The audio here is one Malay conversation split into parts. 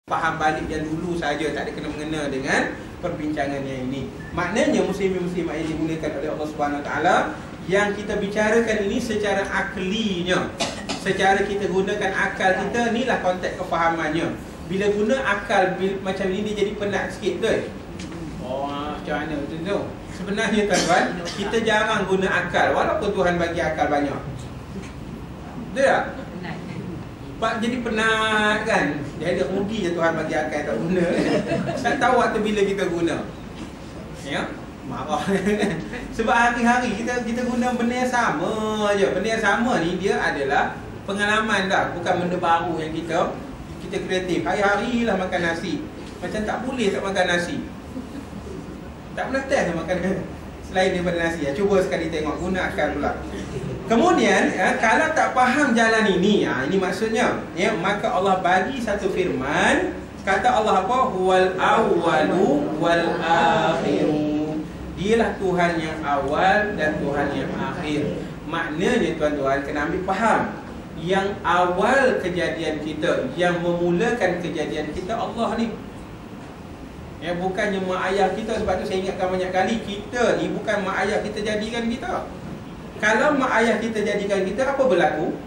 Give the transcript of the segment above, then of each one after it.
faham balik yang dulu saja, tak ada kena-mengena dengan perbincangan yang ini. Maknanya muslimin-muslimat yang dimuliakan oleh Allah Subhanahu Wa Taala, yang kita bicarakan ini secara aklinya, secara kita gunakan akal kita, inilah konteks kefahamannya. Bila guna akal macam ini, dia jadi penat sikit tu. Oh, macam mana tu? Sebenarnya tuan-tuan, kita jarang guna akal walaupun Tuhan bagi akal banyak. Betul tak? Pak jadi penat kan. Dia ada rugi je Tuhan bagi akal tak guna. Tak tahu waktu bila kita guna. Ya? Marah. Sebab hari-hari kita guna benda yang sama je. Benda yang sama ni dia adalah pengalaman dah, bukan benda baru yang kita kreatif. Hari-hari lah makan nasi. Macam tak boleh tak makan nasi. Tak pernah test makan selain daripada nasi. Ya, cuba sekali tengok, guna akal pula. Kemudian kalau tak faham jalan ini, ini maksudnya, ya, maka Allah bagi satu firman, kata Allah apa? Huwal awwalu wal akhiru. Dialah Tuhan yang awal dan Tuhan yang akhir. Maknanya tuan-tuan kena ambil faham, yang awal kejadian kita, yang memulakan kejadian kita Allah ni. Ya, bukannya mak ayah kita. Sebab tu saya ingatkan banyak kali, kita ni bukan mak ayah kita jadikan kita. Kalau mak ayah kita jadikan kita, apa berlaku?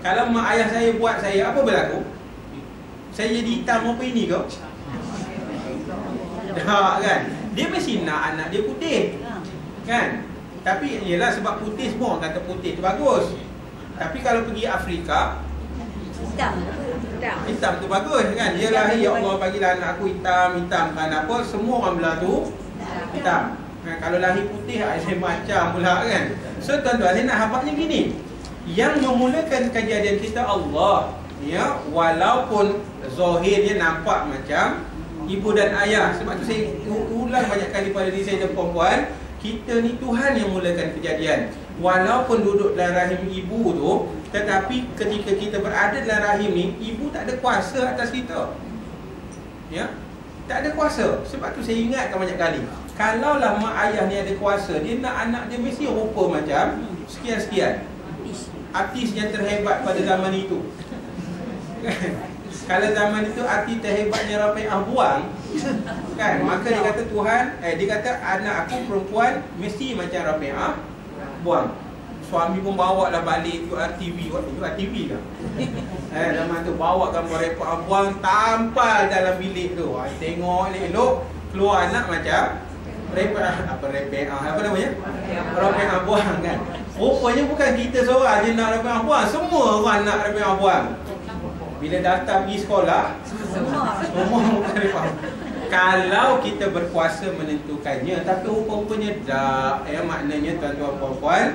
Kalau mak ayah saya buat saya, apa berlaku? Saya jadi hitam apa ini ke? Tak kan? Dia mesti nak anak dia putih, kan? Tapi ialah sebab putih, semua orang kata putih tu bagus. Tapi kalau pergi Afrika, hitam tu bagus kan? Ialah ya Allah bagilah anak aku hitam kan apa? Semua orang belah tu hitam. Kalau lahir putih, saya macam pula kan. So tuan-tuan, saya nak habaknya gini, yang memulakan kejadian kita Allah, ya, walaupun zahirnya nampak macam ibu dan ayah. Sebab tu saya ulang banyak kali pada diri saya dan perempuan, kita ni Tuhan yang mulakan kejadian. Walaupun duduk dalam rahim ibu tu, tetapi ketika kita berada dalam rahim ni, ibu tak ada kuasa atas kita. Ya, tak ada kuasa. Sebab tu saya ingatkan banyak kali, kalaulah mak ayah ni ada kuasa, dia nak anak dia mesti rupa macam sekian-sekian artis yang terhebat pada zaman itu. Kalau zaman itu artis terhebatnya Rafi'ah buang, kan, maka dia kata Tuhan, dia kata anak aku perempuan mesti macam Rafi'ah buang. Suami pun bawa lah balik URTV. Waktu URTV lah. Zaman tu bawa gambar Rafi'ah buang, tampal dalam bilik tu. Tengok elok, keluar anak macam apa namanya? Rafi'ah buang kan. Rupanya bukan kita seorang je nak Rafi'ah buang, semua orang nak Rafi'ah buang. Bila datang pergi sekolah, semua bukan Rafi'ah. Kalau kita berkuasa menentukannya, tapi rupanya tak. Maknanya tuan-tuan puan-puan,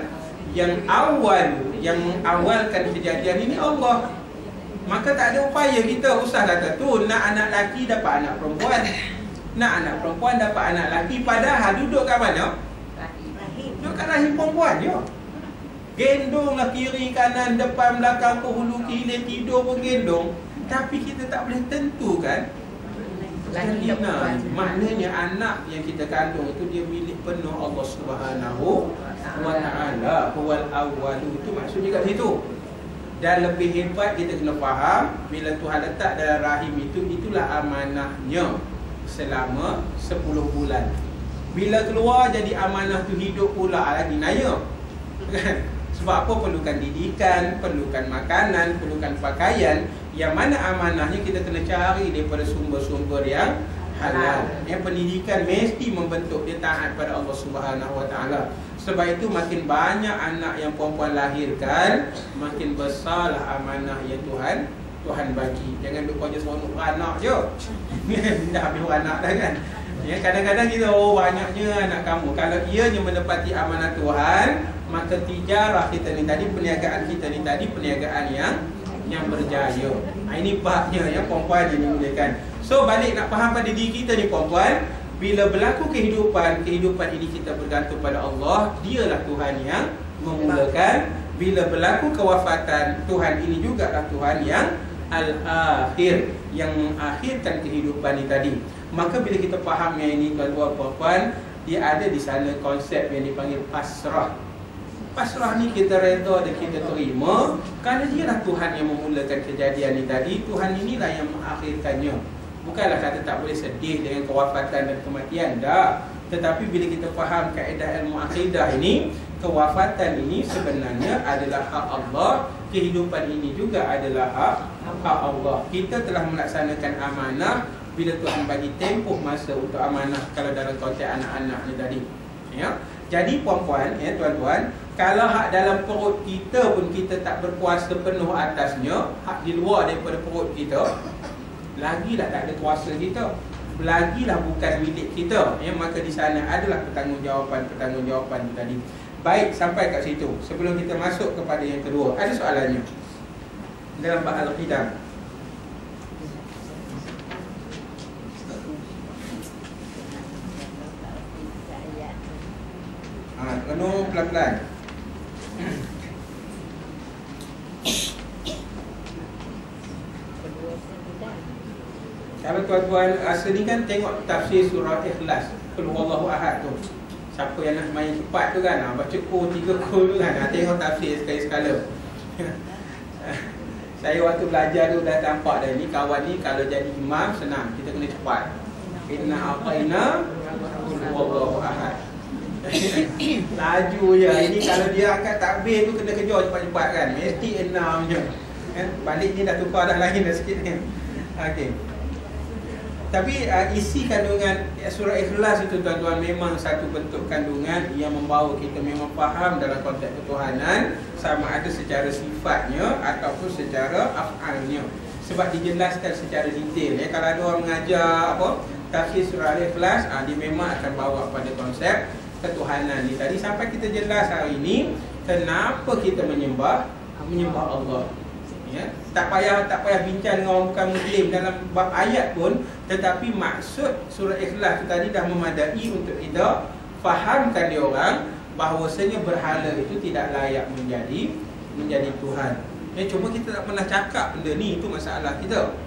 yang awalkan kejadian ini Allah. Maka tak ada upaya kita. Ustaz kata tu nak anak lelaki dapat anak perempuan, nak anak perempuan dapat anak lelaki. Padahal duduk kat mana? Duduk kat rahim perempuan je. Gendong lah kiri kanan depan belakang ke hulu ke hilir, tidur pun gendong. Tapi kita tak boleh tentukan Lina. Maknanya anak yang kita kandung itu dia milik penuh Allah Subhanahu Wa Taala. Huwal awwalu, itu maksudnya kat situ. Dan lebih hebat kita kena faham, bila Tuhan letak dalam rahim itu, itulah amanahnya selama 10 bulan. Bila keluar jadi amanah tu hidup pula lagi naya. Kan? Sebab apa? Perlukan didikan, perlukan makanan, perlukan pakaian. Yang mana amanahnya kita kena cari daripada sumber-sumber yang halal. Yang pendidikan mesti membentuk dia taat pada Allah Subhanahu Wa Taala. Sebab itu makin banyak anak yang perempuan lahirkan, makin besarlah amanah yang Tuhan bagi. Jangan duk kerja seronok beranak je. Dah habis beranak dah kan. Ya, kadang-kadang kita, banyaknya anak kamu. Kalau ianya menepati amanah Tuhan, maka tijarah kita ni tadi, perniagaan kita ni tadi, perniagaan yang berjaya. Ini babnya ya, perempuan yang dimuliakan. So balik nak faham pada diri kita ni perempuan, bila berlaku kehidupan ini kita bergantung pada Allah. Dialah Tuhan yang memulakan. Bila berlaku kewafatan, Tuhan ini jugalah Tuhan yang al-akhir, yang mengakhirkan kehidupan ini tadi. Maka bila kita faham yang ini tuan-tuan puan-puan, dia ada di sana konsep yang dipanggil pasrah. Pasrah ni kita redha dan kita terima kerana dialah Tuhan yang memulakan kejadian ni tadi. Tuhan inilah yang mengakhirkannya. Bukanlah kata tak boleh sedih dengan kewafatan dan kematian, dah. Tetapi bila kita faham kaedah ilmu akidah ini, kewafatan ini sebenarnya adalah hak Allah, kehidupan ini juga adalah hak Allah. Kita telah melaksanakan amanah bila Tuhan bagi tempoh masa untuk amanah, kalau dalam konteks anak-anak ni tadi, ya. Jadi puan-puan, ya tuan-tuan, kalau hak dalam perut kita pun kita tak berkuasa penuh atasnya, hak di luar daripada perut kita, lagilah tak ada kuasa kita, lagilah bukan milik kita, ya. Maka di sana adalah pertanggungjawaban tadi. Baik, sampai kat situ. Sebelum kita masuk kepada yang kedua, ada soalannya dalam bab al-qidam. Renung pelan-pelan. Kalau tuan-tuan rasa ni kan, tengok tafsir surah Ikhlas, Qul huwallahu ahad tu. Siapa yang nak main cepat tu kan, baca ko 3 ko tu kan, tengok tafsir sekali-sekala. Saya waktu belajar tu dah nampak dah, ni kawan ni kalau jadi imam senang, kita kena cepat. Inna a'tayna Qul huwallahu ahad. Laju je. Ini kalau dia angkat takbir tu kena kejar cepat-cepat kan, mesti 6 je kan? Balik ni dah tukar dah, lain dah sikit kan. Okey. Tapi isi kandungan surah Ikhlas itu tuan-tuan memang satu bentuk kandungan yang membawa kita memang faham dalam konteks ketuhanan, sama ada secara sifatnya ataupun secara af'alnya. Sebab dijelaskan secara detail, ya. Kalau ada orang mengajar tafsir surah Ikhlas, dia memang akan bawa pada konsep ketuhanan ni tadi, sampai kita jelas hari ini kenapa kita menyembah Allah, ya. Tak payah bincang dengan orang bukan Muslim dalam bab ayat pun, tetapi maksud surah Ikhlas tu tadi dah memadai untuk kita fahamkan dia orang bahawasanya berhala itu tidak layak menjadi Tuhan. Ya, cuma kita tak pernah cakap benda ni, itu masalah kita.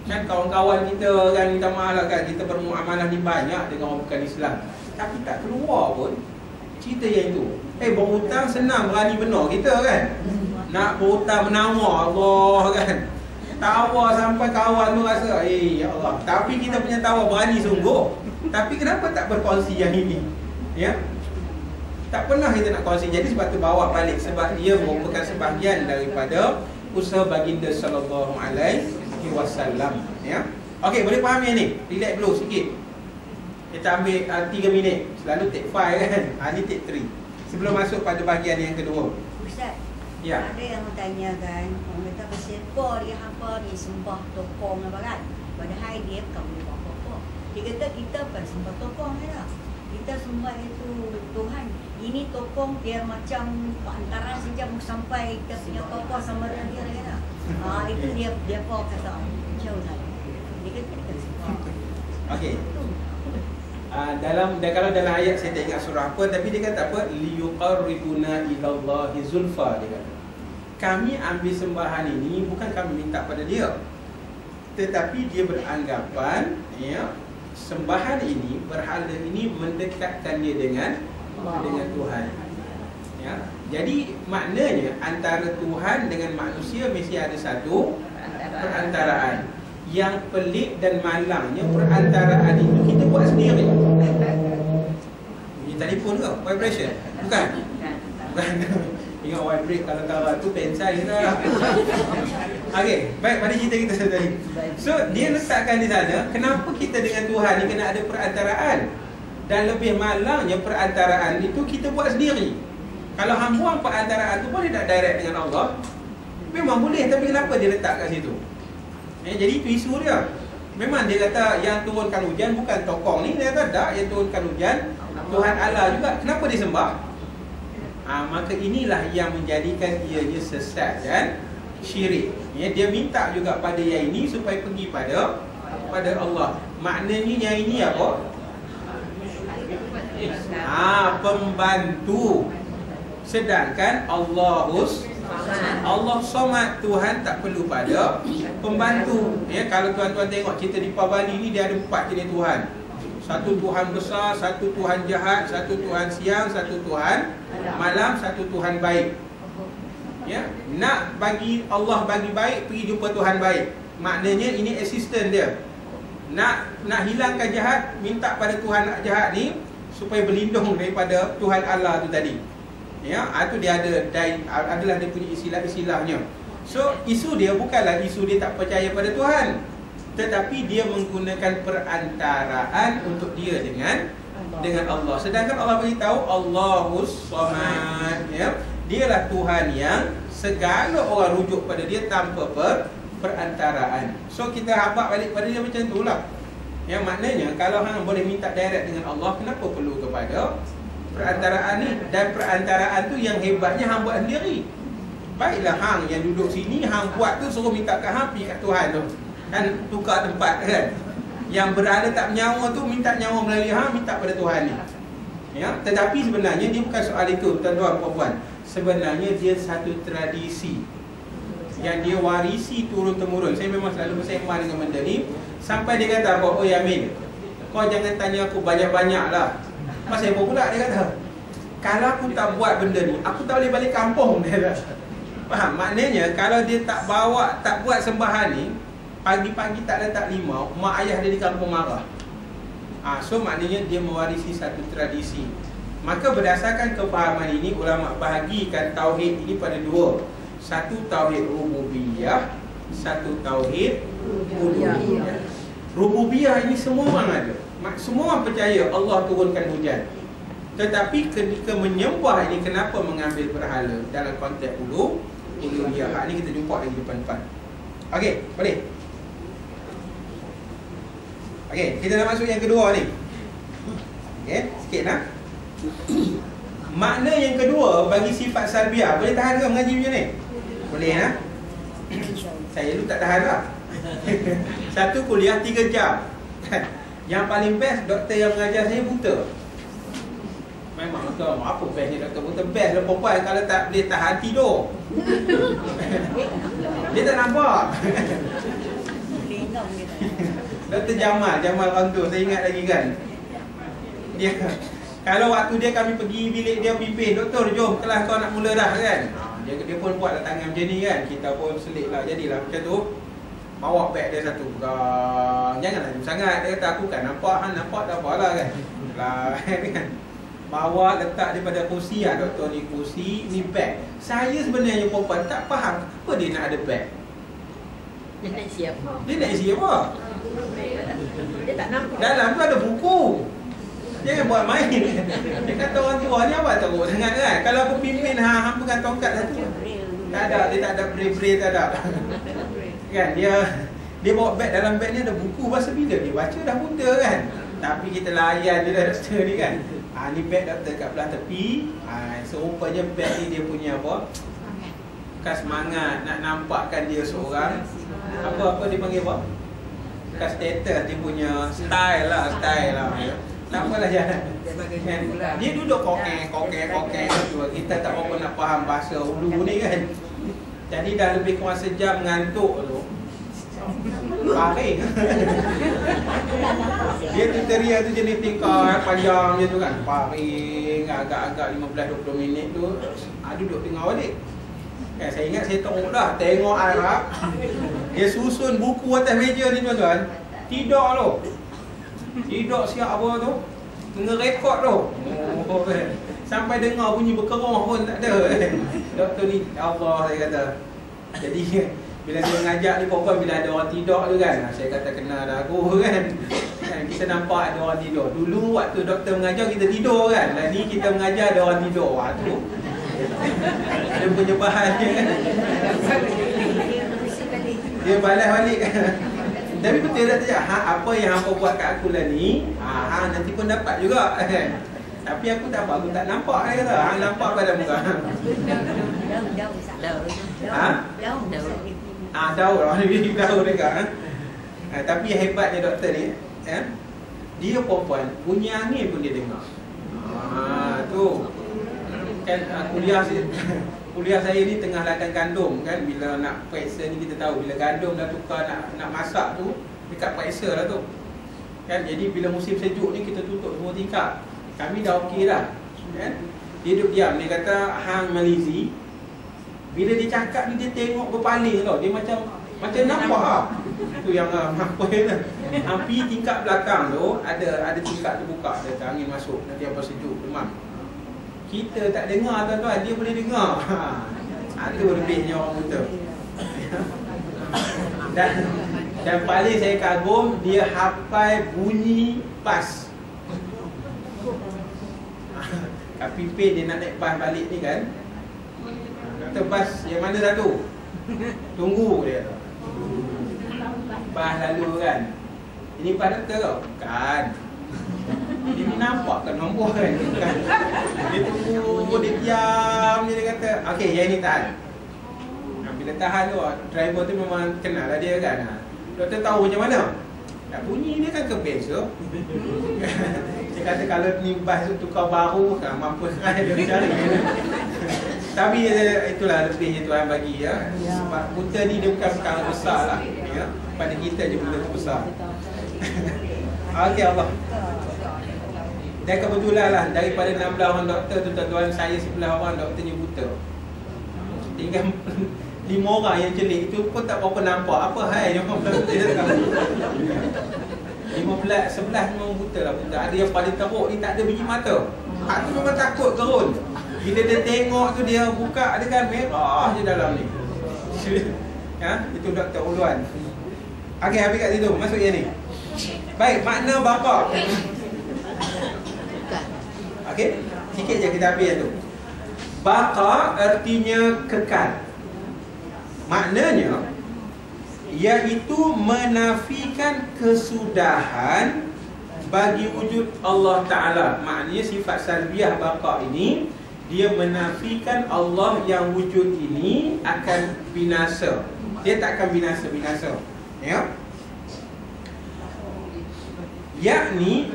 Kan kawan-kawan kita kan, minta maaf lah kan, kita bermuamalah ni banyak dengan orang bukan Islam, tapi tak keluar pun cerita yang itu. Berhutang senang, berani benar kita kan. Nak berhutang menawar, Allah kan, tawar sampai kawan tu rasa ya Allah. Tapi kita punya tawar berani sungguh. Tapi kenapa tak berkongsi yang ini, ya? Tak pernah kita nak kongsi. Jadi sebab tu bawa balik, sebab dia merupakan sebahagian daripada usaha baginda sallallahu alaihi wasallam, ya. Okey, boleh faham yang ni? Relax dulu sikit. Kita ambil 3 minit. Selalu take 5 kan. Ni take 3. Sebelum masuk pada bahagian yang kedua. Ustaz, ya. Ada yang bertanya kan, orang kata bersiapa dia hampa ni sembah tokong apa kan. Padahal dia bukan boleh buat apa-apa. Dia kata kita bukan sembah tokong lah. Kita sembah itu Tuhan. Ini tokong biar macam antara saja sampai kita punya tokoh sama dengan dia kata. Itu dia apa kata. Jauh lah. Dia kata kita sembah. Okey. Kalau dalam ayat saya tak ingat surah apa, tapi dia kata apa? Liyuqarribuna ilallahi zulfa, dia kata. Kami ambil sembahan ini bukan kami minta pada dia, tetapi dia beranggapan, ya, sembahan ini, berhala ini mendekatkan dia dengan Tuhan. Ya. Jadi maknanya antara Tuhan dengan manusia mesti ada satu perantaraan. Yang pelik dan malangnya perantaraan itu kita buat sendiri. Ini telefon ke? Vibration? Bukan? Bukan. Ingat vibrate kalau kawan tu pensai lah. Okey, baik, pada cerita kita tadi. So, dia letakkan di sana, kenapa kita dengan Tuhan ni kena ada perantaraan? Dan lebih malangnya perantaraan itu kita buat sendiri. Kalau hang buang perantaraan tu, boleh tak direct dengan Allah? Memang boleh, tapi kenapa dia letak kat situ? Jadi itu isu dia. Memang dia kata yang turunkan hujan bukan tokong ni, dia kata tak, yang turunkan hujan Tuhan Allah juga. Kenapa disembah? Maka inilah yang menjadikan ianya sesat dan syirik. Dia minta juga pada yang ini supaya pergi pada Allah. Maknanya yang ini apa? Pembantu. Sedangkan Allah Somad, Tuhan tak perlu pada pembantu. Ya, kalau tuan-tuan tengok cerita di Bali ni, dia ada 4 jenis Tuhan. Satu Tuhan besar, satu Tuhan jahat, satu Tuhan siang, satu Tuhan malam, satu Tuhan baik. Ya, nak bagi Allah bagi baik, pergi jumpa Tuhan baik. Maknanya ini assistant dia. Nak hilangkan jahat, minta pada Tuhan jahat ni supaya berlindung daripada Tuhan Allah tu tadi. Ya, itu dia adalah dia punya istilah-istilahnya. So, isu dia bukanlah isu dia tak percaya pada Tuhan, tetapi dia menggunakan perantaraan untuk dia dengan Allah. Sedangkan Allah beritahu Allahus Samad, ya. Dialah Tuhan yang segala orang rujuk pada dia tanpa perantaraan. So kita habaq balik pada dia macam itulah. Yang maknanya kalau hang boleh minta direct dengan Allah, kenapa perlu kepada perantaraan ni? Dan perantaraan tu yang hebatnya hang buat sendiri. Baiklah hang yang duduk sini, hang buat tu suruh minta ke hang, pergi kat Tuhan tu. Kan tukar tempat kan. Yang berada tak menyawa tu minta nyawa melalui hang, minta pada Tuhan ni. Ya, tetapi sebenarnya dia bukan soal itu, tuan-tuan puan-puan. Sebenarnya dia satu tradisi yang dia warisi turun-temurun. Saya memang selalu bersembang dengan benda ni sampai dia kata, "Oh Yamin, kau jangan tanya aku banyak-banyak lah." Pasal apa pula dia kata? Kalau aku tak buat benda ni, aku tak boleh balik kampung. Dia kata. Faham? Maknanya kalau dia tak buat sembahan ni, pagi-pagi tak letak limau, mak ayah dia di kampung marah. So maknanya dia mewarisi satu tradisi. Maka berdasarkan kefahaman ini, ulama bahagikan tauhid ini pada dua. Satu tauhid rububiyah, satu tauhid uluhiyah. Rububiyah ini semua orang ada. Semua orang percaya Allah turunkan hujan. Tetapi ketika menyembah ini, kenapa mengambil berhala dalam konteks uluhiyah? Hak ni kita jumpa lagi depan-depan. Okey, boleh? Okey, kita nak masuk yang kedua ni. Okey, sikit lah. Makna yang kedua bagi sifat salbiah. Boleh tahan ke mengaji macam ni? Boleh lah. Saya dulu tak tahan lah. Satu kuliah 3 jam. Yang paling best, doktor yang mengajar saya buta. Memang betul. Apa bestnya doktor buta? Best lah perempuan kalau tak boleh tahan tidur. Dia tak nampak. Doktor Jamal orang tu, saya ingat lagi kan. Dia kalau waktu dia kami pergi bilik dia pimpin, "Doktor, jom kelas kau nak mula dah," kan. Dia pun buatlah tangan macam ni kan. Kita pun selit lah, jadilah macam tu. Bawa beg dia satu pegang. Janganlah jauh sangat. Dia kata, "Aku kan nampak, hang nampak tak apalah kan." Lah kan. Bawa letak daripada kursi, doktor ni kursi, ni beg. Saya sebenarnya perempuan tak faham kenapa dia nak ada beg. Dia nak isi apa? Dia nak isi apa? Dia tak nampak. Dalam tu ada buku. Jangan buat main. Dia kata orang tua ni apa teruk sangat kan. Kalau aku pimpin hang pegang tongkat satu. Tak ada, dia tak ada braille tak ada. Kan dia bawa beg, dalam beg ni ada buku, bahasa bila dia baca dah buta kan. Tapi kita layan je dah doktor ni kan. Ni beg doktor kat belah tepi. Serupanya beg ni dia punya apa? Bekas semangat nak nampakkan dia seorang. Apa dia panggil apa? Bekas status dia punya style lah. Tak apalah jalan. Dia duduk kokek. Kita tak apa nak faham bahasa Ulu ni kan. Jadi dah lebih kurang sejam mengantuk tu. Paring. Dia tutorial tu jenis tingkah panjang je tu kan. Paring agak-agak 15-20 minit tu. Duduk tengah balik. Kan saya ingat saya tengok Arab. Dia susun buku atas meja ni tuan-tuan. Tidur siap apa tu, ngerekod tu. Sampai dengar bunyi berkerong pun tak ada. Doktor ni Allah, saya kata. Jadi bila dia mengajak ni perempuan, bila ada orang tidur tu kan, saya kata kenal dah aku kan. Kita nampak ada orang tidur. Dulu waktu doktor mengajar kita tidur kan. Dan ni kita mengajar ada orang tidur. Waktu dia punya bahan dia kan. Dia balas balik. Tapi betul tak saja, apa yang hampa buat kat aku lah ni, nanti pun dapat juga. Tapi aku tak apa, aku tak nampak dia kata. Hang nampak pada muka. Daun lah, daun dekat. Tapi hebatnya doktor ni, dia perempuan, bunyi angin pun dia dengar. Tu kan kuliah saya ni tengah ladang gandum kan. Bila nak periksa ni kita tahu, bila gandum dah tukar nak masak tu, dekat periksa lah tu. kan. Jadi bila musim sejuk ni kita tutup semua tingkap. Kami dah okey dah, kan. Dia duduk diam, dia kata hang Malizi. Bila dia cakap ni dia tengok berpaling tau. Dia macam nampak lah. Itu yang apa ya. Pergi tingkap belakang tu ada tingkap terbuka, ada angin masuk, nanti apa sejuk demam. Kita tak dengar tuan-tuan, dia boleh dengar. Itu lebihnya orang buta. Dan paling saya kagum, dia hafal bunyi bas. Kat Pipin dia nak naik bas balik ni kan, kata bas yang mana satu? Tunggu dia kata. Bas lalu kan. Ini bas doktor tau? Bukan. Dia nampak kan nombor kan? Dia tunggu, dia diam, dia kata okey, yang ini tahan. Bila tahan tu, driver tu memang kenal lah dia kan. Doktor tahu macam mana? Tak bunyi dia kan kebes tu. Dia kata kalau ni bas tu tukar baru, mampu kan dia cari. Tapi itulah lebihnya Tuhan bagi ya. Sebab buta ni dia bukan perkara besar lah ya. Pada kita je benda tu besar. Okey Allah. Dan kebetulan lah daripada 16 orang doktor tu tuan-tuan, saya 11 orang doktornya buta. Tinggal 5 orang yang celik itu pun tak berapa nampak. Apa hai 15 dia tahu. 11 memang buta lah buta. Ada yang paling teruk ni tak ada biji mata. Aku memang takut gerun. Bila dia tengok tu dia buka ada kan merah je dalam ni. Ha? Itu Dr. Uluan. Okey, habis kat situ. Masuk yang ni. Baik, makna bapa. Okey, sikit je kita habis tu. Baqa artinya kekal. Maknanya iaitu menafikan kesudahan bagi wujud Allah Ta'ala. Maknanya sifat salbiah baqa ini, dia menafikan Allah yang wujud ini akan binasa. Dia tak akan binasa-binasa. Ya? Yakni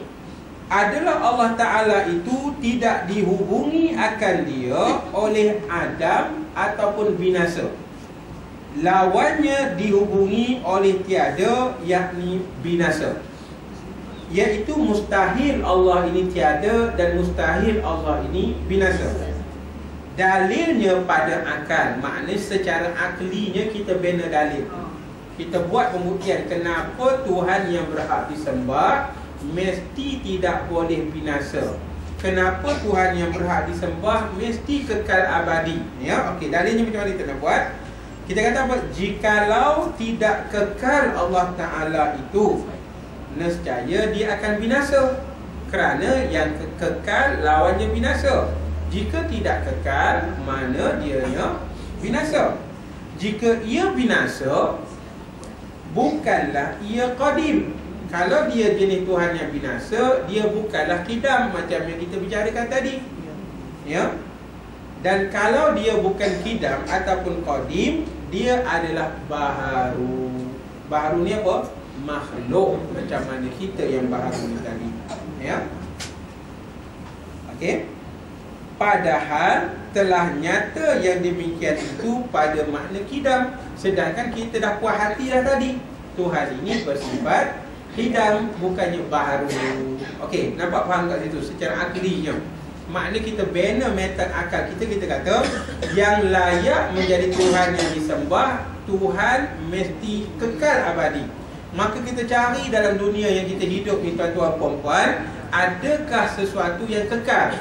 adalah Allah Ta'ala itu tidak dihubungi akan dia oleh Adam ataupun binasa. Lawannya dihubungi oleh tiada, yakni binasa. Iaitu mustahil Allah ini tiada dan mustahil Allah ini binasa. Dalilnya pada akal. Maknanya secara aklinya kita bina dalil. Kita buat pembuktian kenapa Tuhan yang berhak disembah mesti tidak boleh binasa. Kenapa Tuhan yang berhak disembah mesti kekal abadi. Ya, okey, dalilnya macam mana kita nak buat? Kita kata apa? Jikalau tidak kekal Allah Ta'ala itu, nescaya dia akan binasa. Kerana yang kekal lawannya binasa. Jika tidak kekal, mana dianya binasa. Jika ia binasa, bukanlah ia qadim. Kalau dia jenis Tuhan yang binasa, dia bukanlah kidam macam yang kita bicarakan tadi. Ya. Dan kalau dia bukan kidam ataupun qadim, dia adalah baharu. Baharu ni apa? Makhluk. Macam mana kita yang baharu ni tadi. Ya. Okey. Padahal telah nyata yang demikian itu pada makna kidam. Sedangkan kita dah puas hati dah tadi. Tuhan ini bersifat kidam, bukannya baharu. Okey, nampak faham kat situ secara aklinya. Makna kita bina metode akal kita kata yang layak menjadi Tuhan yang disembah, Tuhan mesti kekal abadi. Maka kita cari dalam dunia yang kita hidup ni tuan-tuan puan-puan, adakah sesuatu yang kekal?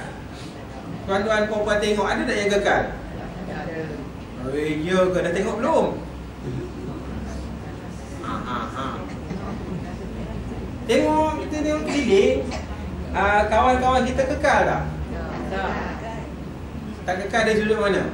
Tuan-tuan puan-puan tengok, ada tak yang kekal? Ya ke? Dah tengok belum? Tengok, kita tengok keliling, kawan-kawan kita kekal tak? Tak kekal dari sudut mana?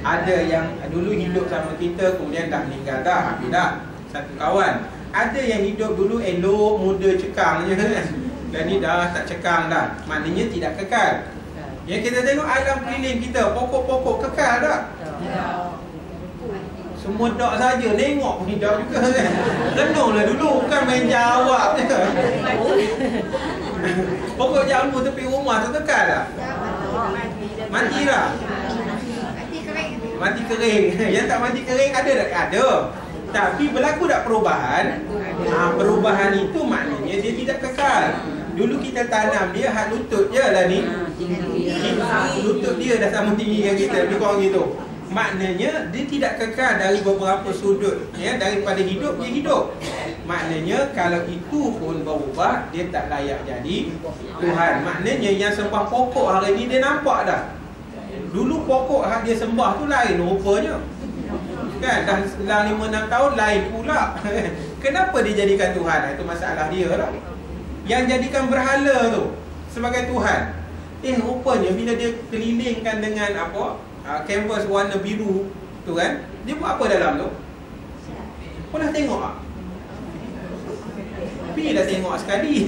Ada yang dulu hidup sama kita, kemudian dah meninggal dah, habis dah. Satu kawan. Ada yang hidup dulu elok, muda, cekang je kan. Dan ni dah tak cekang dah. Maknanya tidak kekal. Yang kita tengok alam keliling kita, pokok-pokok kekal tak? Semua dak saja, tengok pun dak juga kan. Renunglah dulu, bukan main jawab je. Pokok jambu tepi rumah tu kekal tak? Mati dah. Mati kering. Yang tak mati kering ada tak? Ada. Tapi berlaku tak perubahan? Perubahan itu maknanya dia tidak kekal. Dulu kita tanam dia hak lutut je lah ni. Lutut dia dah sama tinggi dengan kita, lebih kurang gitu. Maknanya dia tidak kekal dari beberapa sudut, ya, daripada hidup dia hidup. Maknanya kalau itu pun berubah, dia tak layak jadi Tuhan. Maknanya yang sembah pokok hari ni dia nampak dah. Dulu pokok hak dia sembah tu lain rupanya. Kan dah 5-6 tahun lain pula. Kenapa dia jadikan Tuhan? Itu masalah dia lah. Yang jadikan berhala tu sebagai Tuhan. Rupanya bila dia kelilingkan dengan apa? Kanvas warna biru tu kan, dia buat apa dalam tu? Pernah tengok tak? Pergi dah tengok sekali.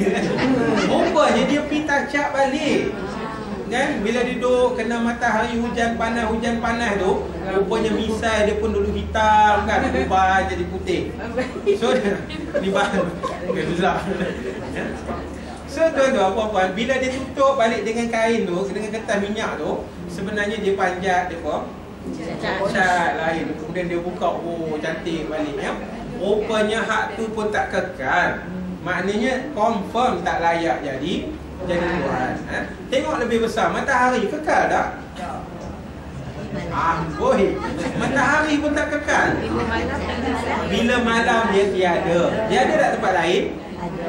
Rupanya dia pergi touch-up balik kan, bila dia duduk kena matahari hujan panas tu, rupanya misai dia pun dulu hitam kan, berubah jadi putih. So ni bahan gelap. So tuan-tuan, puan-puan, bila dia tutup balik dengan kain tu, dengan kertas minyak tu, sebenarnya dia panjat, dia apa? Cat lain. Kemudian dia buka, oh cantik baliknya. Rupanya hak tu pun tak kekal. Maknanya confirm tak layak jadi Tuhan. Tengok lebih besar, matahari kekal tak? Boy, matahari pun tak kekal. Bila malam dia tiada. Dia ada tak tempat lain?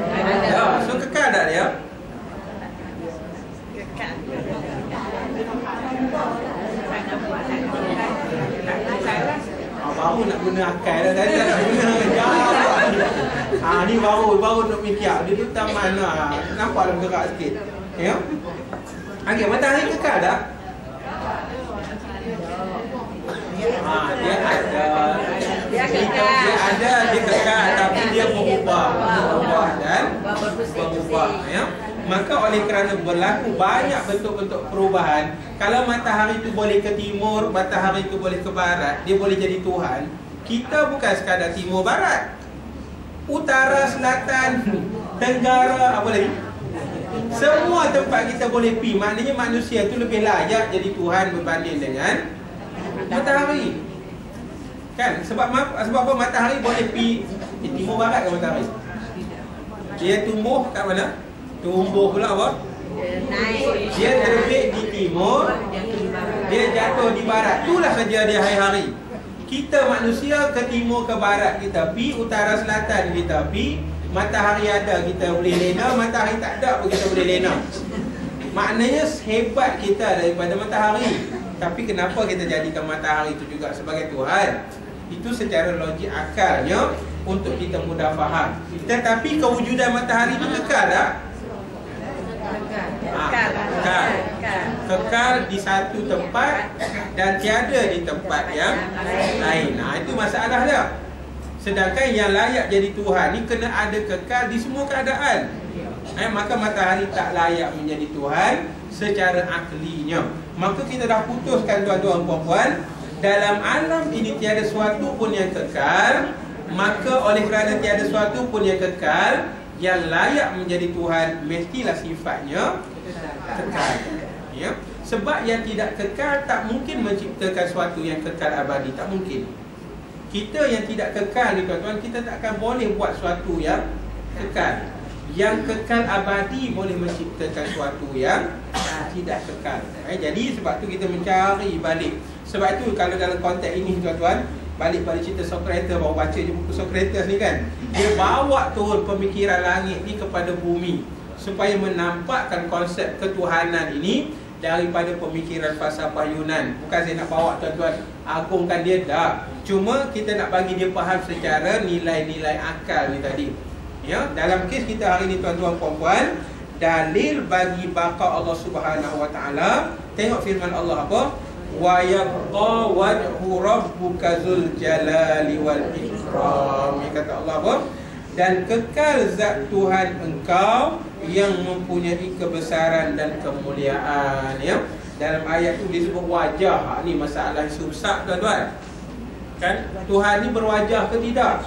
Ada. So kekal tak dia? Kekal. Baru nak guna akal dah, tadi nak guna jawab. Ni baru nak mikir. Dia tu taman lah. Nampak dah bergerak sikit. Ya? Okey, matahari kekal tak? Dia ada. Dia kekal tapi dia berubah dan berubah, ya. Maka oleh kerana berlaku banyak bentuk-bentuk perubahan, kalau matahari itu boleh ke timur, matahari itu boleh ke barat, dia boleh jadi Tuhan. Kita bukan sekadar timur barat, utara, selatan, tenggara, apa lagi? Semua tempat kita boleh pergi. Maknanya manusia itu lebih layak jadi Tuhan berbanding dengan matahari. Kan? Sebab apa matahari boleh pergi timur barat ke matahari? Dia tumbuh kat mana? Tumbuh pula apa? Dia terbit di timur, dia jatuh di barat. Itulah saja dia hari-hari. Kita manusia ke timur ke barat kita pergi, utara selatan kita pergi. Matahari ada kita boleh lena, matahari tak ada pun kita boleh lena. Maknanya hebat kita daripada matahari. Tapi kenapa kita jadikan matahari itu juga sebagai Tuhan? Itu secara logik akalnya untuk kita mudah faham. Tetapi kewujudan matahari itu kekal tak? Kekal di satu tempat dan tiada di tempat yang lain. Itu masalah dia. Sedangkan yang layak jadi Tuhan ni kena ada kekal di semua keadaan. Maka matahari tak layak menjadi Tuhan secara aklinya. Maka kita dah putuskan tuan-tuan puan-puan, dalam alam ini tiada sesuatu pun yang kekal. Maka oleh kerana tiada sesuatu pun yang kekal, yang layak menjadi Tuhan mestilah sifatnya kekal, ya? Sebab yang tidak kekal tak mungkin menciptakan sesuatu yang kekal abadi. Tak mungkin. Kita yang tidak kekal ni tuan-tuan, kita tak akan boleh buat sesuatu yang kekal. Yang kekal abadi boleh menciptakan sesuatu yang tidak kekal. Jadi sebab tu kita mencari balik. Sebab tu kalau dalam konteks ini tuan-tuan, balik pada cerita Socrates, baru baca je buku Socrates ni kan, dia bawa turun pemikiran langit ni kepada bumi supaya menampakkan konsep ketuhanan ini daripada pemikiran falsafah Yunan. Bukan saya nak bawa tuan-tuan agungkan dia, dah. Cuma kita nak bagi dia faham secara nilai-nilai akal ni tadi, ya. Dalam kes kita hari ni tuan-tuan puan-puan, dalil bagi baqa Allah Subhanahu Wa Taala. Tengok firman Allah apa? Wa yabqa wajhu rabbuka dzul jalali wal ikram. Kata Allah apa? Dan kekal zat Tuhan engkau yang mempunyai kebesaran dan kemuliaan, ya. Dalam ayat tu disebut wajah. Ni masalah susah tuan-tuan. Kan Tuhan ni berwajah ke tidak?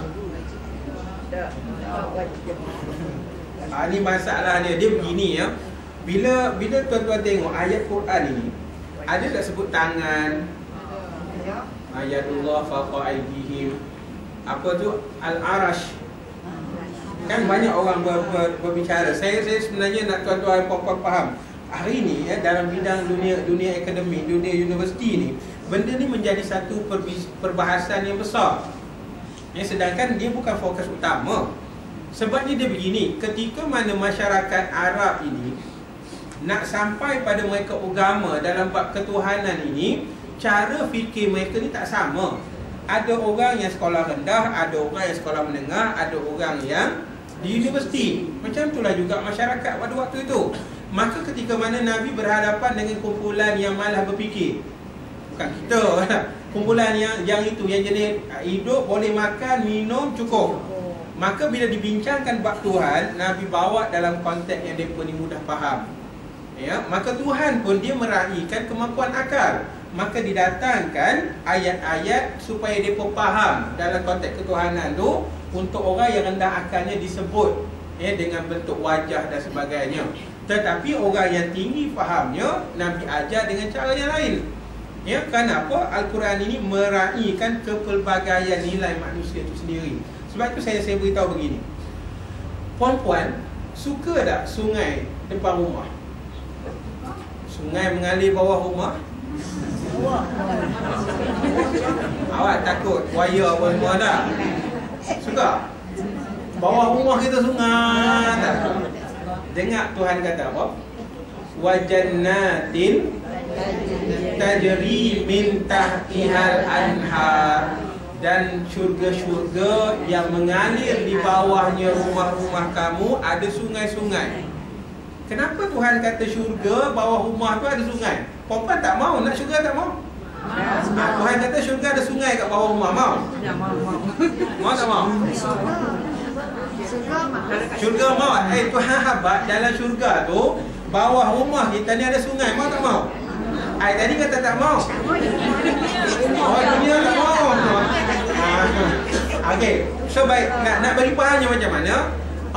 Ni masalahnya. Dia begini, ya. Bila tuan-tuan tengok ayat Quran ini, ada tak sebut tangan? Ayatullah faqa aydihim. apa tu, Al-Arash. Kan banyak orang berbicara. Saya sebenarnya nak tuan-tuan puan-puan faham. Hari ni dalam bidang dunia akademik, dunia universiti ni, benda ni menjadi satu perbahasan yang besar. Sedangkan dia bukan fokus utama. Sebabnya dia begini, ketika mana masyarakat Arab ini nak sampai pada mereka agama dalam bab ketuhanan ini, cara fikir mereka ni tak sama. Ada orang yang sekolah rendah, ada orang yang sekolah menengah, ada orang yang di universiti. Macam itulah juga masyarakat pada waktu itu. Maka ketika mana Nabi berhadapan dengan kumpulan yang malah berfikir, bukan kita, kumpulan yang itu, yang jenis hidup, boleh makan, minum, cukup. Maka bila dibincangkan bab Tuhan, Nabi bawa dalam konteks yang mereka ni mudah faham. Maka Tuhan pun dia meraihkan kemampuan akal. Maka didatangkan ayat-ayat supaya mereka faham dalam konteks ketuhanan tu. Untuk orang yang rendah akalnya disebut dengan bentuk wajah dan sebagainya. Tetapi orang yang tinggi fahamnya, Nabi ajar dengan cara yang lain. Kenapa? Al-Quran ini meraihkan kepelbagaian nilai manusia itu sendiri. Sebab itu saya beritahu begini. Puan-puan, suka tak sungai depan rumah? Sungai mengalir bawah rumah? Awak takut buaya apa semua tak? Suka? Bawah rumah kita sungai tak? Dengar Tuhan kata apa? Wa jannatin tajri min tahtihal anhar, dan syurga-syurga yang mengalir di bawahnya rumah-rumah kamu ada sungai-sungai. Kenapa Tuhan kata syurga, bawah rumah tu ada sungai? Perempuan tak mau, nak syurga tak mau? Tuhan kata syurga ada sungai kat bawah rumah, mau? Mau tak mau? Syurga mau? Tuhan habat dalam syurga tu, bawah rumah kita ni ada sungai, mau tak mau? Tadi kata tak mau. Dunia tak mau. Okey, so baik, nak bagi fahamnya macam mana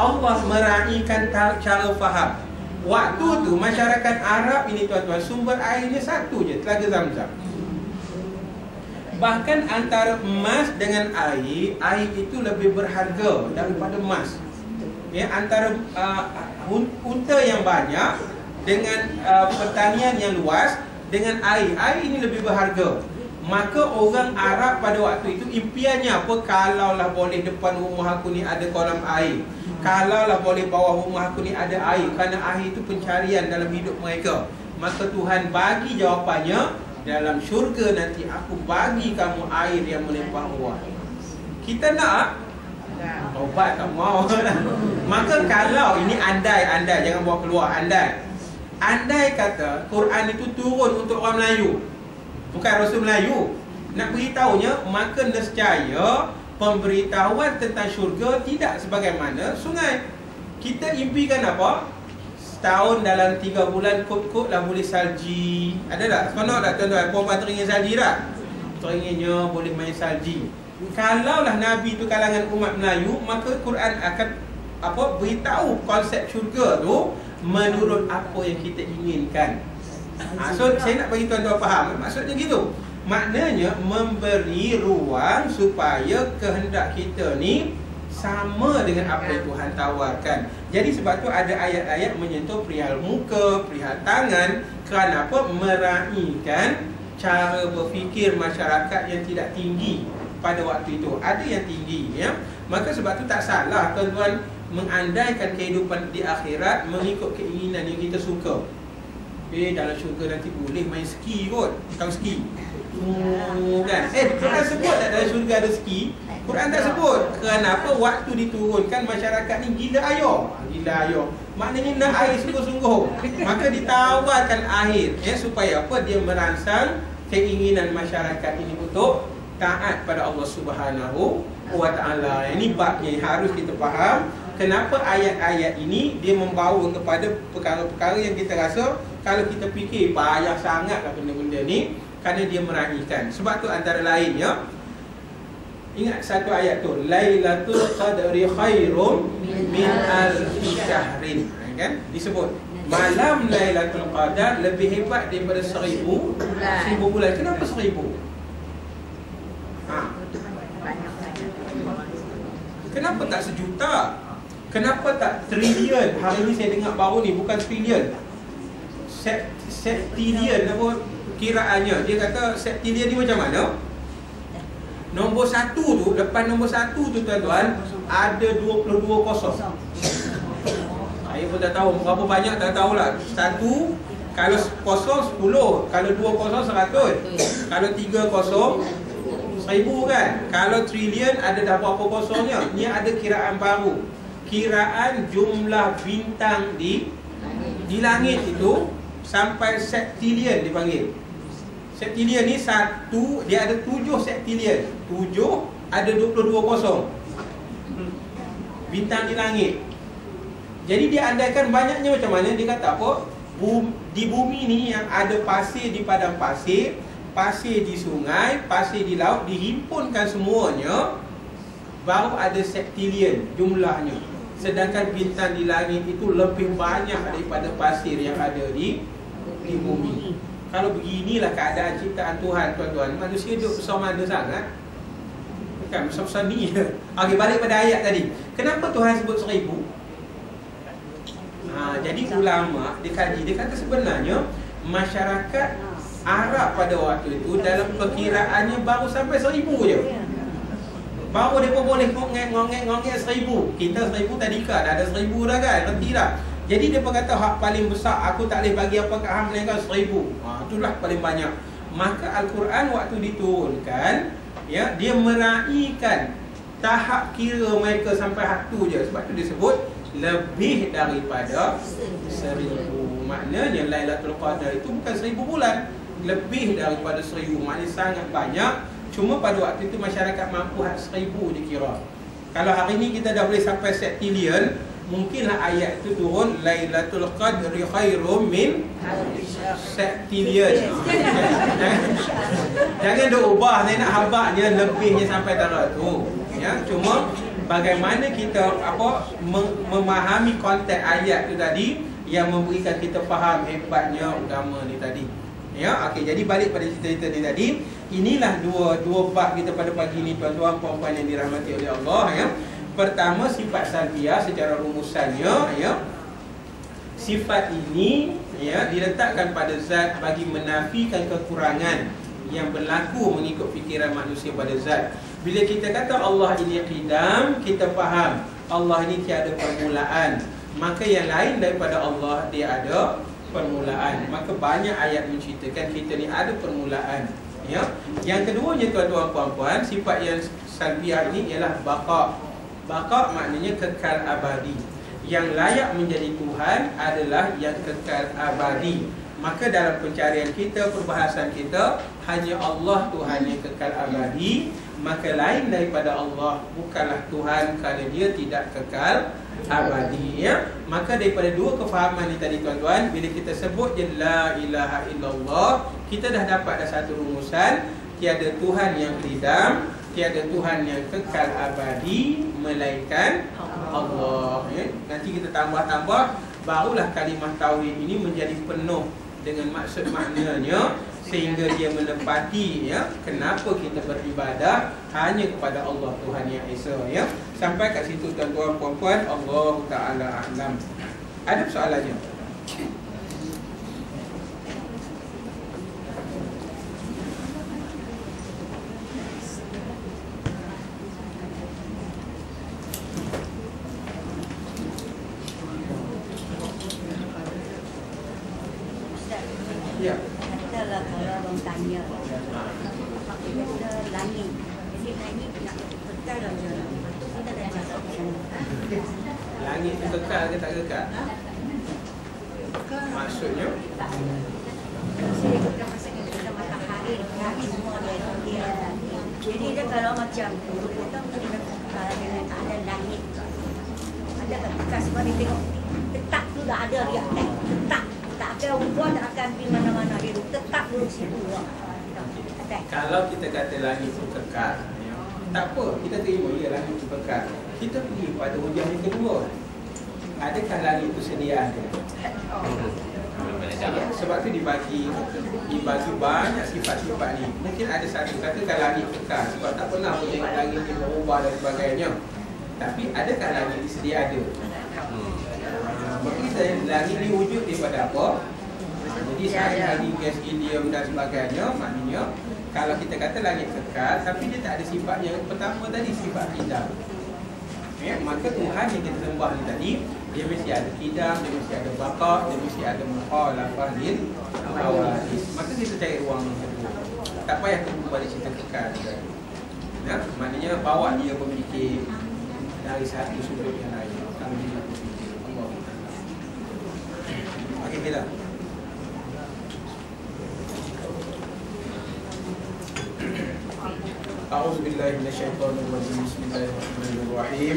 Allah meraihkan cara faham. Waktu tu masyarakat Arab ini tuan-tuan, sumber airnya satu je, Telaga Zamzam. Bahkan antara emas dengan air itu lebih berharga daripada emas. Antara unta yang banyak dengan pertanian yang luas dengan air ini lebih berharga. Maka orang Arab pada waktu itu impiannya apa? Kalaulah boleh depan rumah aku ni ada kolam air, kalaulah boleh bawah rumah aku ni ada air, kerana air itu pencarian dalam hidup mereka. Maka Tuhan bagi jawapannya, dalam syurga nanti aku bagi kamu air yang melimpah ruah. Kita nak? Taubat tak mau. Maka kalau ini andai, jangan bawa keluar, andai kata Quran itu turun untuk orang Melayu, bukan Rasul Melayu, nak beritahunya, maka nescaya pemberitahuan tentang syurga tidak sebagaimana sungai. Kita impikan apa? Setahun dalam 3 bulan kot-kot lah boleh salji. Ada tak? Seronok tak tuan-tuan? Perempuan teringin salji tak? Teringinnya boleh main salji. Kalaulah Nabi tu kalangan umat Melayu, maka Quran akan beritahu konsep syurga tu menurut apa yang kita inginkan. So saya nak bagi tuan-tuan faham, maksudnya gitu. Maknanya memberi ruang supaya kehendak kita ni sama dengan apa yang Tuhan tawarkan. Jadi sebab tu ada ayat-ayat menyentuh perihal muka, perihal tangan. Kerana apa? Meraihkan cara berfikir masyarakat yang tidak tinggi pada waktu itu. Ada yang tinggi, ya. Maka sebab tu tak salah tuan-tuan mengandaikan kehidupan di akhirat mengikut keinginan yang kita suka. Dalam syurga nanti boleh main ski kot, tukang ski. Kan? Quran sebut tak dalam syurga ada ski? Quran tak sebut. Kenapa? Waktu diturunkan masyarakat ni gila ayo. Maknanya nak air sungguh-sungguh. Maka ditawarkan air, supaya apa? Dia merangsang keinginan masyarakat ini untuk taat pada Allah Subhanahu wa Ta'ala. Ini bab yang harus kita faham. Kenapa ayat-ayat ini dia membawa kepada perkara-perkara yang kita rasa kalau kita fikir payah sangatlah benda-benda ni, kerana dia meraihkan. Sebab tu antara lainnya, ingat satu ayat tu, Lailatul Qadri khairum min alfi syahrin, kan? Disebut malam Lailatul Qadar lebih hebat daripada 1000 bulan. Kenapa 1000? Kenapa tak sejuta? Kenapa tak trilion? Hari ni saya dengar baru ni, bukan trilion, septilion apa kiraannya. Dia kata septilion ni macam mana? Nombor 1 tu, depan nombor 1 tu tuan-tuan, ada 22 kosong. Saya pun tak tahu berapa banyak, tak tahulah. 1, kalau kosong 10, kalau 2 kosong 100, kalau 3 kosong 1000 kan. Kalau trilion ada dah berapa kosongnya. Ni ada kiraan baru, kiraan jumlah bintang di langit itu sampai septilion dipanggil. Septilion ni 1, dia ada 7 septilion. 7 ada 22 kosong bintang di langit. Jadi dia andaikan banyaknya macam mana, dia kata apa? Di bumi ni yang ada pasir di padang pasir, pasir di sungai, pasir di laut, dihimpunkan semuanya, baru ada septilion jumlahnya. Sedangkan bintang di langit itu lebih banyak daripada pasir yang ada di bumi. Kalau beginilah keadaan ciptaan Tuhan, tuan-tuan, manusia duduk besar mana sangat? Bukan besar-besar ni. Okey, balik pada ayat tadi. Kenapa Tuhan sebut 1000? Jadi ulama dia kaji, dia kata sebenarnya masyarakat Arab pada waktu itu dalam perkiraannya baru sampai 1000 je. Baru dia pun boleh ngongek 1000. Kita 1000 tadika dah ada 1000 dah kan, reti dah. Jadi dia berkata hak paling besar aku tak boleh bagi apa kat hang melainkan 1000. Itulah paling banyak. Maka Al-Quran waktu diturunkan, ya, dia meraihkan tahap kira mereka sampai hak tu je. Sebab tu disebut lebih daripada 1000. Maknanya Lailatul Qadar itu bukan 1000 bulan, lebih daripada 1000. Maknanya sangat banyak. Cuma pada waktu itu masyarakat mampu 1000 dikira. Kalau hari ni kita dah boleh sampai septilion, mungkinlah ayat itu turun Lailatul Qadri khairum min septilion. Jangan dia ubah, saya nak habaknya lebihnya sampai darah tu. Ya, cuma bagaimana kita memahami konteks ayat tu tadi yang memberikan kita faham hebatnya agama ni tadi. Ya, okey, jadi balik pada cerita-cerita ni tadi. Inilah dua bab kita pada pagi ni, tuan-tuan puan-puan yang dirahmati oleh Allah, ya. Pertama, sifat salbiah secara rumusannya, ya. Sifat ini, ya, diletakkan pada zat bagi menafikan kekurangan yang berlaku mengikut fikiran manusia pada zat. Bila kita kata Allah ini qidam, kita faham Allah ini tiada permulaan. Maka yang lain daripada Allah dia ada permulaan. Maka banyak ayat menceritakan kita ni ada permulaan, ya. Yang keduanya, tuan-tuan puan-puan, sifat yang salbiah ini ialah baqa. Baqa maknanya kekal abadi. Yang layak menjadi Tuhan adalah yang kekal abadi. Maka dalam pencarian kita, perbahasan kita, hanya Allah Tuhan yang kekal abadi. Maka lain daripada Allah bukanlah Tuhan kerana dia tidak kekal abadi, ya. Maka daripada dua kefahaman ni tadi, tuan-tuan, bila kita sebut je la ilaha illallah, kita dah dapat dah satu rumusan. Tiada Tuhan yang qidam, tiada Tuhan yang kekal abadi melainkan Allah, ya. Nanti kita tambah-tambah, barulah kalimah tauhid ini menjadi penuh dengan maksud maknanya, sehingga dia menepati, ya, kenapa kita beribadah hanya kepada Allah Tuhan yang Esa, ya. Sampai kat situ, tuan-tuan puan-puan, Allah Ta'ala a'lam. Ada soalannya? Ya. Katalah kalau orang tanya, kata langit, jadi langit nak kekal aja. Kita dah cakap macam mana? Langit tu kekal ke tak kekal? Maksudnya? Kita maksudnya kita matahari, semua dia. Jadi dia kalau macam tu, kita mesti kekal dengan ada langit. Ada kekal sebab dia tengok tetap tu dah ada dia, tetap. Tak ada ubah, tak akan pergi mana-mana, dia tetap duduk situ. Kalau kita kata langit itu kekal, ya, tak apa, kita terima ya langit itu kekal. Kita pergi pada hujah yang kedua. Adakah langit itu sedia ada? Ya, sebab tu dibagi banyak sifat-sifat ni. Mungkin ada satu katakan langit kekal, sebab tak pernah pun tengok langit dia berubah dan sebagainya. Tapi adakah langit disedia ada? Maka kita langit ni wujud daripada apa? Jadi saya hari gas helium dan sebagainya, maknanya kalau kita kata langit kekal, tapi dia tak ada sifat yang pertama tadi, sifat qidam. Ya, maka Tuhan yang kita sembah ni tadi, dia mesti ada qidam, dia mesti ada baqa, dia mesti ada mukhalafah lil hawadis. Maka kita cari ruang yang kedua. Tak payah tunggu pada cerita kekal. Ya, maknanya bawa dia berfikir dari satu sudut yang lain. Kalau dia nak berfikir Allah Taala. Okey kita. أعوذ بالله من الشيطان الرجيم بسم الله الرحمن الرحيم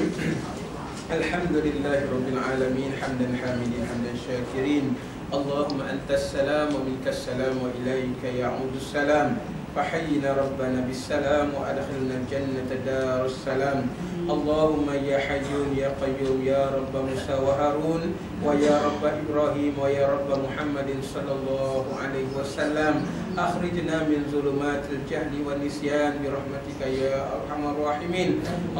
الحمد لله رب العالمين حمدا حامدين حمدا شاكرين اللهم أنت السلام ومنك السلام وإليك يعود السلام فحينا ربنا بالسلام وأدخلنا الجنة دار السلام اللهم يا حي يا قيوم يا رب موسى وهارون ويا رب إبراهيم ويا رب محمد صلى الله عليه وسلم أخرجنا من ظلمات الجهل والنسيان برحمتك يا أرحم الراحمين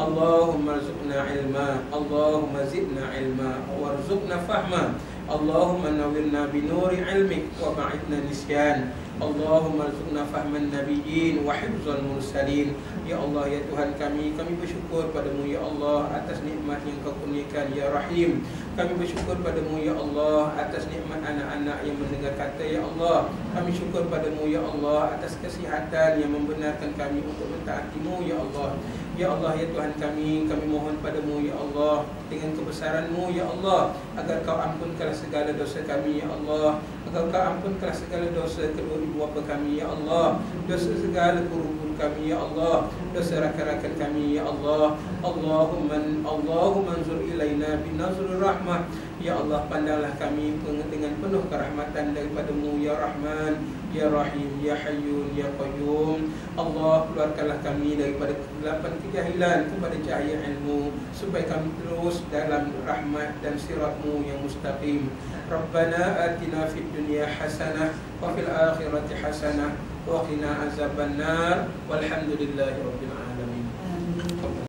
اللهم ارزقنا علما اللهم زدنا علما وارزقنا فهما اللهم نورنا بنور علمك وبعدنا نسيان اللهم ارزقنا فهم النبيين وحفظ المرسلين ya Allah ya Tuhan kami bersyukur padamu ya Allah atas nikmat yang kau kurniakan ya Rahim. Kami bersyukur padamu ya Allah atas nikmat anak-anak yang mendengar kata ya Allah. Kami syukur padamu ya Allah atas kesihatan yang membenarkan kami untuk mentaatimu ya Allah. Ya Allah ya Tuhan kami mohon padamu ya Allah dengan kebesaranmu ya Allah agar kau ampunkanlah segala dosa kami ya Allah. Agar kau ampunkanlah segala dosa kedua ibu bapa kami ya Allah. Dosa segala guru-guru kami ya Allah. Dosa rakan-rakan kami ya Allah. Allahumma anzur ilaina bin nazrul rahmah. Ya Allah pandanglah kami dengan penuh kerahmatan daripadamu ya Rahman ya Rahim ya Hayyun ya Qayyum. Allah keluarkanlah kami daripada kegelapan kejahilan kepada cahaya ilmu supaya kami terus dalam rahmat dan siratmu yang mustaqim. Rabbana atina fid dunya hasanah wa fil akhirati hasanah wa qina azabannar walhamdulillahi rabbil alamin.